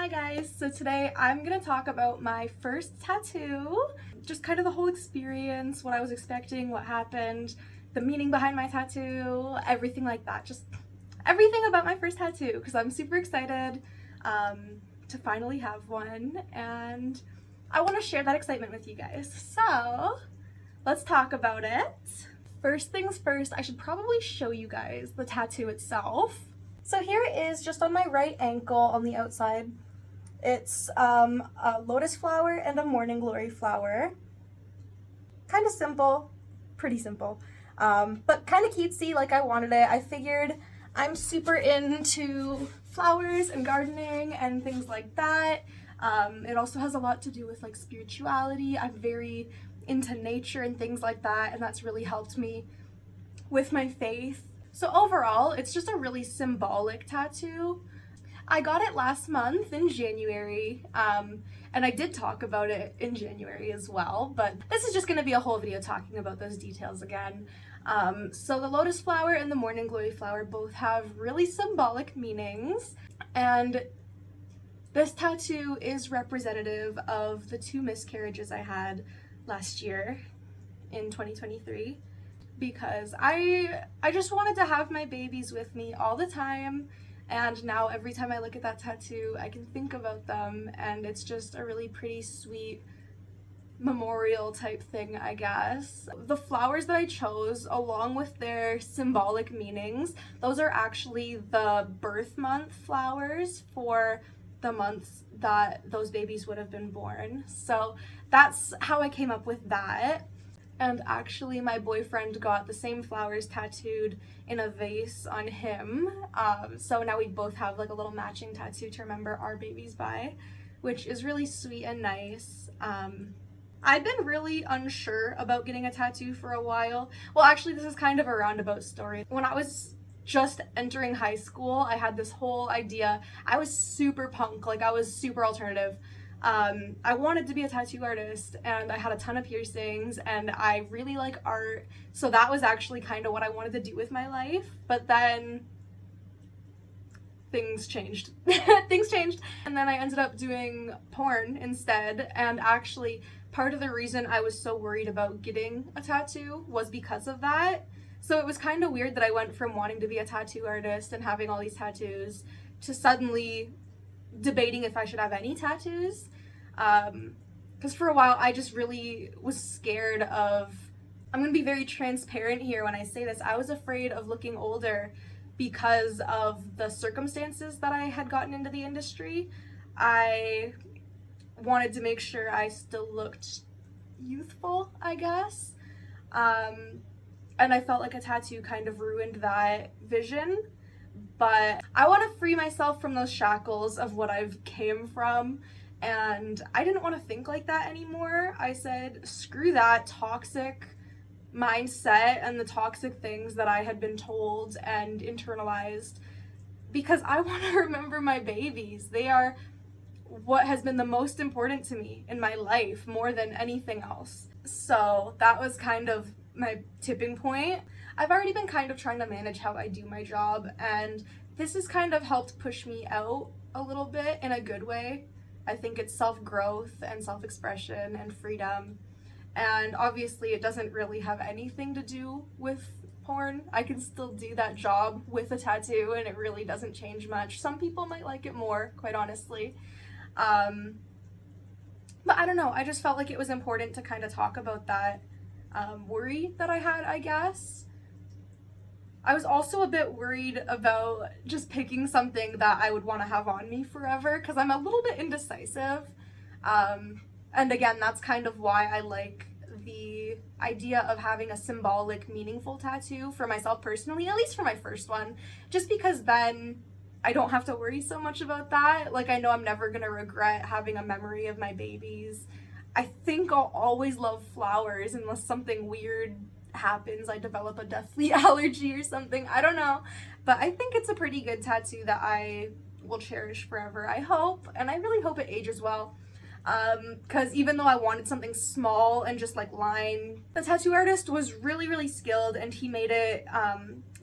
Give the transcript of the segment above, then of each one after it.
Hi guys, so today I'm gonna talk about my first tattoo, just kind of the whole experience, what I was expecting, what happened, the meaning behind my tattoo, everything like that, just everything about my first tattoo because I'm super excited to finally have one and I want to share that excitement with you guys. So let's talk about it. First things first, I should probably show you guys the tattoo itself. So here it is just on my right ankle on the outside. It's a lotus flower and a morning glory flower. Kind of simple, pretty simple, but kind of cutesy like I wanted it. I figured I'm super into flowers and gardening and things like that. It also has a lot to do with like spirituality. I'm very into nature and things like that, and that's really helped me with my faith. So overall, it's just a really symbolic tattoo. I got it last month in January, and I did talk about it in January as well, but this is just going to be a whole video talking about those details again. So the lotus flower and the morning glory flower both have really symbolic meanings, and this tattoo is representative of the 2 miscarriages I had last year in 2023. Because I just wanted to have my babies with me all the time, and now every time I look at that tattoo I can think about them, and it's just a really pretty sweet memorial type thing, I guess. The flowers that I chose, along with their symbolic meanings, those are actually the birth month flowers for the months that those babies would have been born. So that's how I came up with that. And actually my boyfriend got the same flowers tattooed in a vase on him. So now we both have like a little matching tattoo to remember our babies by, which is really sweet and nice. I've been really unsure about getting a tattoo for a while. Well, actually this is kind of a roundabout story. When I was just entering high school, I had this whole idea. I was super punk, like I was super alternative. I wanted to be a tattoo artist, and I had a ton of piercings, and I really like art, so that was actually kind of what I wanted to do with my life. But then things changed. Things changed, and then I ended up doing porn instead. And actually part of the reason I was so worried about getting a tattoo was because of that. So it was kind of weird that I went from wanting to be a tattoo artist and having all these tattoos to suddenly debating if I should have any tattoos, because for a while I just really was scared of, I'm gonna be very transparent here when I say this, I was afraid of looking older because of the circumstances that I had gotten into the industry. I wanted to make sure I still looked youthful, I guess, and I felt like a tattoo kind of ruined that vision. But I want to free myself from those shackles of what I've came from, and I didn't want to think like that anymore. I said, screw that toxic mindset and the toxic things that I had been told and internalized, because I want to remember my babies. They are what has been the most important to me in my life, more than anything else. So that was kind of my tipping point. I've already been kind of trying to manage how I do my job, and this has kind of helped push me out a little bit in a good way. I think it's self-growth and self-expression and freedom, and obviously it doesn't really have anything to do with porn. I can still do that job with a tattoo and it really doesn't change much. Some people might like it more, quite honestly. But I don't know, I just felt like it was important to kind of talk about that worry that I had, I guess. I was also a bit worried about just picking something that I would want to have on me forever, because I'm a little bit indecisive. And again, that's kind of why I like the idea of having a symbolic, meaningful tattoo for myself personally, at least for my first one, just because then I don't have to worry so much about that. Like, I know I'm never gonna regret having a memory of my babies. I think I'll always love flowers unless something weird happens, I develop a deathly allergy or something, I don't know. But I think it's a pretty good tattoo that I will cherish forever, I hope, and I really hope it ages well. Because even though I wanted something small and just like line, the tattoo artist was really skilled, and he made it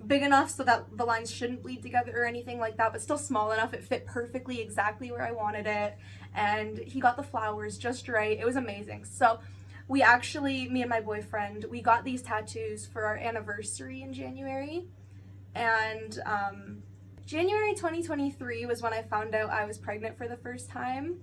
big enough so that the lines shouldn't bleed together or anything like that, but still small enough. It fit perfectly exactly where I wanted it, and he got the flowers just right. It was amazing. So we actually, me and my boyfriend, we got these tattoos for our anniversary in January, and January 2023 was when I found out I was pregnant for the first time.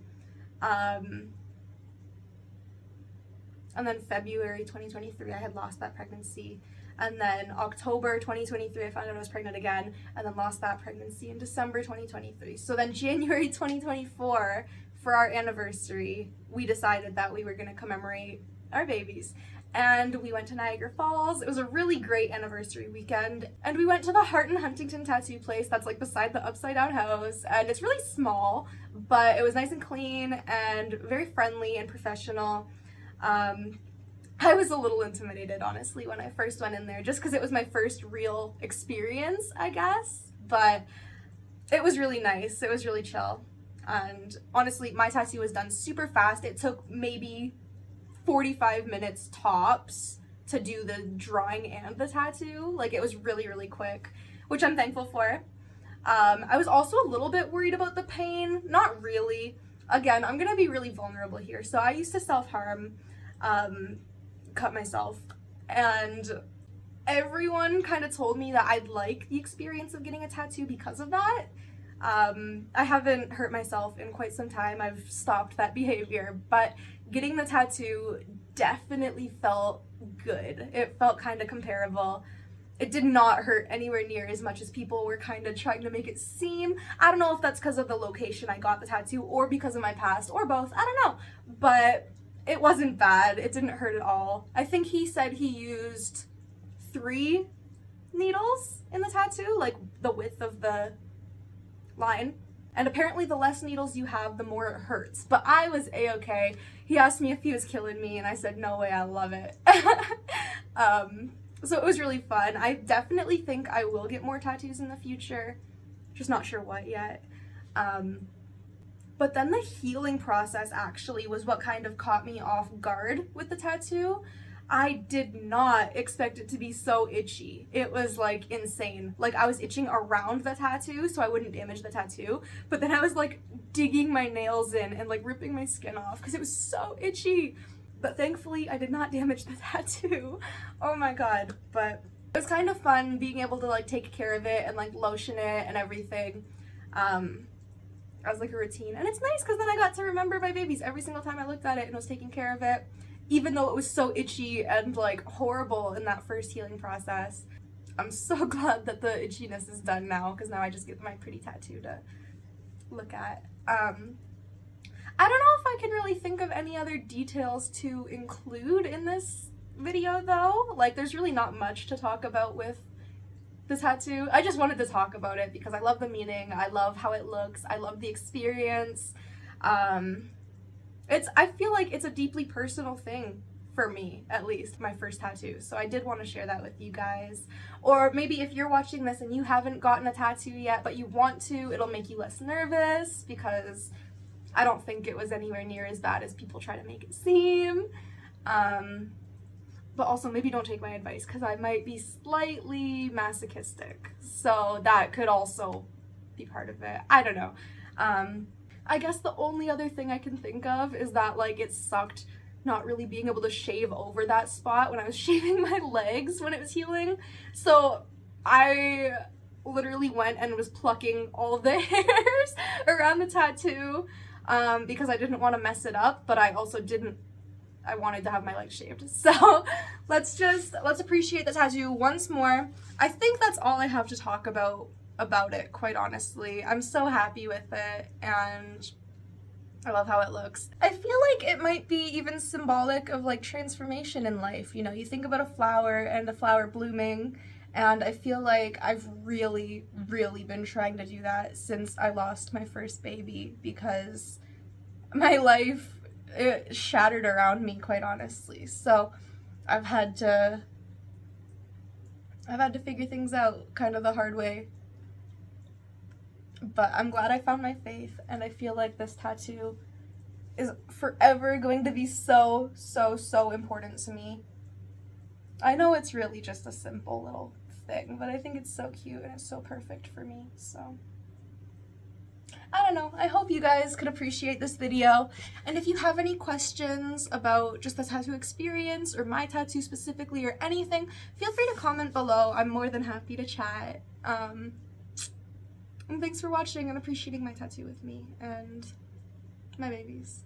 And then February 2023, I had lost that pregnancy. And then October 2023, I found out I was pregnant again, and then lost that pregnancy in December 2023. So then January 2024, for our anniversary, we decided that we were going to commemorate our babies. And we went to Niagara Falls. It was a really great anniversary weekend. And we went to the Hart and Huntington tattoo place that's like beside the upside down house. And it's really small, but it was nice and clean and very friendly and professional. I was a little intimidated, honestly, when I first went in there, just because it was my first real experience, I guess. But it was really nice. It was really chill. And honestly, my tattoo was done super fast. It took maybe 45 minutes tops to do the drawing and the tattoo. Like, it was really, really quick, which I'm thankful for. I was also a little bit worried about the pain. Not really. Again, I'm gonna be really vulnerable here. So I used to self-harm, cut myself, and everyone kind of told me that I'd like the experience of getting a tattoo because of that. I haven't hurt myself in quite some time. I've stopped that behavior, but getting the tattoo definitely felt good. It felt kind of comparable. It did not hurt anywhere near as much as people were kind of trying to make it seem. I don't know if that's because of the location I got the tattoo or because of my past or both. I don't know, but it wasn't bad. It didn't hurt at all. I think he said he used 3 needles in the tattoo, like the width of the line. And apparently the less needles you have, the more it hurts. But I was a-okay. He asked me if he was killing me, and I said, no way, I love it. So it was really fun. I definitely think I will get more tattoos in the future. Just not sure what yet. But then the healing process actually was what kind of caught me off guard with the tattoo. I did not expect it to be so itchy. It was like insane. Like, I was itching around the tattoo so I wouldn't damage the tattoo, but then I was like digging my nails in and like ripping my skin off because it was so itchy. But thankfully I did not damage the tattoo. Oh my god. But it was kind of fun being able to like take care of it and like lotion it and everything as like a routine. And it's nice because then I got to remember my babies every single time I looked at it and was taking care of it, even though it was so itchy and like horrible in that first healing process. I'm so glad that the itchiness is done now, because now I just get my pretty tattoo to look at. I don't know if I can really think of any other details to include in this video though. Like, there's really not much to talk about with the tattoo. I just wanted to talk about it because I love the meaning, I love how it looks, I love the experience. I feel like it's a deeply personal thing for me, at least, my first tattoo. So I did want to share that with you guys. Or maybe if you're watching this and you haven't gotten a tattoo yet, but you want to, it'll make you less nervous, because I don't think it was anywhere near as bad as people try to make it seem. But also maybe don't take my advice, because I might be slightly masochistic. So that could also be part of it. I don't know. I guess the only other thing I can think of is that, like, it sucked not really being able to shave over that spot when I was shaving my legs when it was healing. So I literally went and was plucking all of the hairs around the tattoo because I didn't want to mess it up, but I also I wanted to have my legs shaved. So let's appreciate the tattoo once more. I think that's all I have to talk about it, quite honestly. I'm so happy with it, and I love how it looks. I feel like it might be even symbolic of like transformation in life. You know, you think about a flower and a flower blooming, and I feel like I've really, really been trying to do that since I lost my first baby, because my life, it shattered around me, quite honestly. So I've had to figure things out kind of the hard way. But I'm glad I found my faith, and I feel like this tattoo is forever going to be so, so, so important to me. I know it's really just a simple little thing, but I think it's so cute and it's so perfect for me, so I don't know. I hope you guys could appreciate this video, and if you have any questions about just the tattoo experience or my tattoo specifically or anything, feel free to comment below. I'm more than happy to chat. And thanks for watching and appreciating my tattoo with me and my babies.